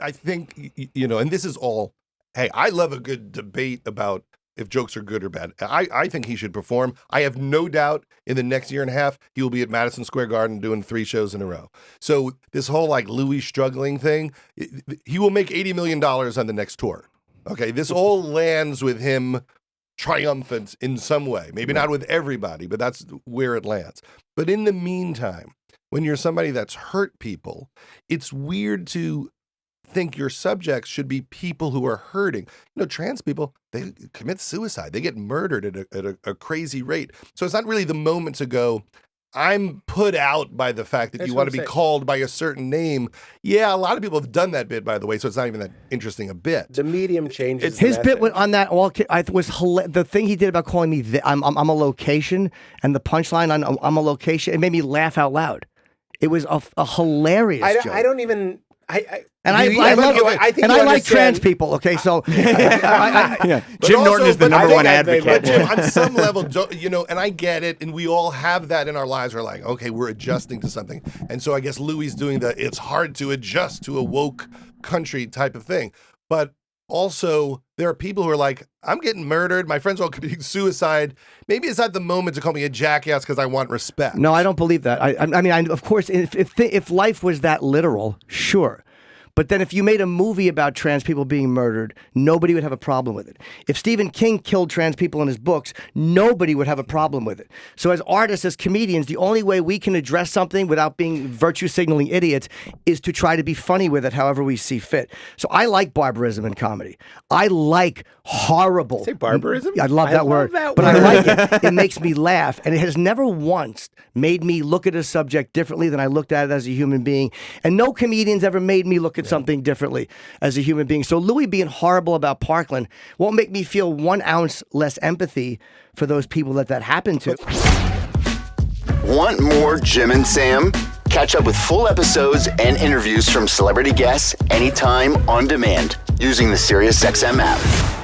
I think, and this is all, hey, I love a good debate about if jokes are good or bad. I think he should perform. I have no doubt in the next year and a half, he will be at Madison Square Garden doing 3 shows in a row. So this whole like Louis struggling thing, he will make $80 million on the next tour. Okay, this all lands with him triumphant in some way. Maybe not with everybody, but that's where it lands. But in the meantime, when you're somebody that's hurt people, it's weird to think your subjects should be people who are hurting. Trans people, they commit suicide. They get murdered at a crazy rate. So it's not really the moment to go, I'm put out by the fact that you want to be called by a certain name. Yeah, a lot of people have done that bit, by the way, so it's not even that interesting a bit. The medium changes. His bit on that was the thing he did about calling me I'm a location, and the punchline on I'm a location, it made me laugh out loud. It was a hilarious joke. I don't even... I like trans people. Okay, so Jim Norton is the number one advocate. But Jim, on some level, and I get it, and we all have that in our lives. We're like, okay, we're adjusting to something, and so I guess Louis doing it's hard to adjust to a woke country type of thing. But also, there are people who are like, I'm getting murdered. My friends are all committing suicide. Maybe it's not the moment to call me a jackass because I want respect. No, I don't believe that. I mean, of course, if life was that literal, sure. But then if you made a movie about trans people being murdered, nobody would have a problem with it. If Stephen King killed trans people in his books, nobody would have a problem with it. So as artists, as comedians, the only way we can address something without being virtue signaling idiots is to try to be funny with it however we see fit. So I like barbarism in comedy. I like horrible. Say barbarism? I love that word. But I like it. It makes me laugh. And it has never once made me look at a subject differently than I looked at it as a human being. And no comedian's ever made me look at something differently as a human being. So Louis being horrible about Parkland won't make me feel 1 ounce less empathy for those people that happened to. Want more Jim and Sam? Catch up with full episodes and interviews from celebrity guests anytime on demand using the SiriusXM app.